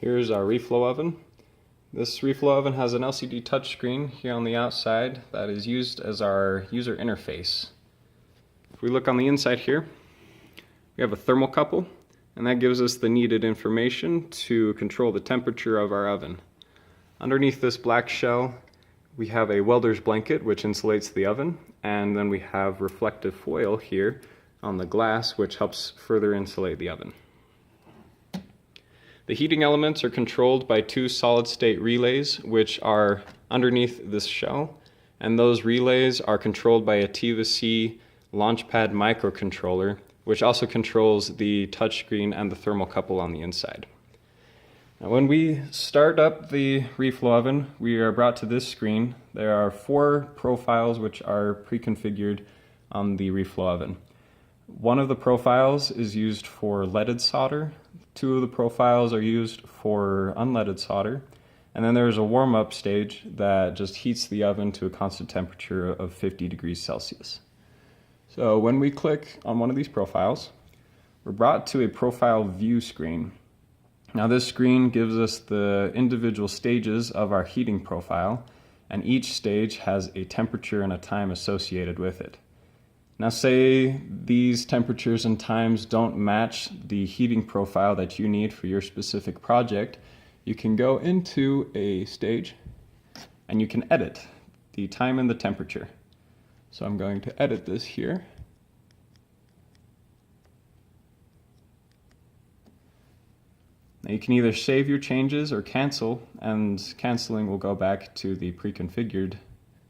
Here's our reflow oven. This reflow oven has an LCD touchscreen here on the outside that is used as our user interface. If we look on the inside here, we have a thermocouple, and that gives us the needed information to control the temperature of our oven. Underneath this black shell, we have a welder's blanket which insulates the oven, and then we have reflective foil here on the glass which helps further insulate the oven. The heating elements are controlled by two solid-state relays which are underneath this shell, and those relays are controlled by a ECE Launchpad microcontroller, which also controls the touchscreen and the thermocouple on the inside. Now, when we start up the reflow oven, we are brought to this screen. There are 4 profiles which are pre-configured on the reflow oven. One of the profiles is used for leaded solder, 2 of the profiles are used for unleaded solder, and then there's a warm-up stage that just heats the oven to a constant temperature of 50 degrees Celsius. So when we click on one of these profiles, we're brought to a profile view screen. Now this screen gives us the individual stages of our heating profile, and each stage has a temperature and a time associated with it. Now say these temperatures and times don't match the heating profile that you need for your specific project, you can go into a stage and you can edit the time and the temperature. So I'm going to edit this here. Now you can either save your changes or cancel, and canceling will go back to the pre-configured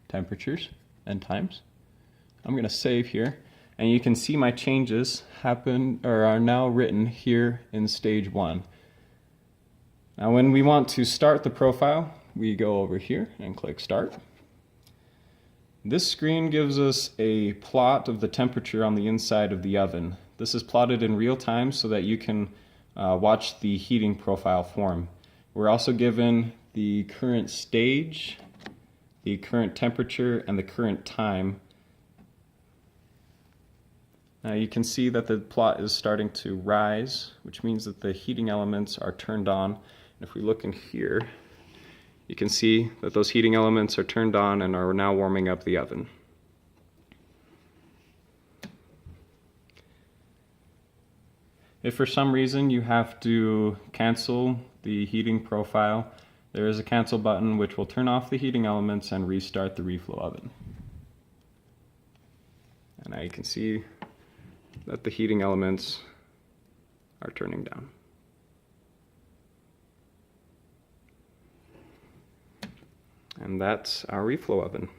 temperatures and times. I'm going to save here, and you can see my changes are now written here in stage 1. Now when we want to start the profile, we go over here and click start. This screen gives us a plot of the temperature on the inside of the oven. This is plotted in real time so that you can watch the heating profile form. We're also given the current stage, the current temperature, and the current time. Now you can see that the plot is starting to rise, which means that the heating elements are turned on. And if we look in here, you can see that those heating elements are turned on and are now warming up the oven. If for some reason you have to cancel the heating profile, there is a cancel button which will turn off the heating elements and restart the reflow oven. And now you can see that the heating elements are turning down. And that's our reflow oven.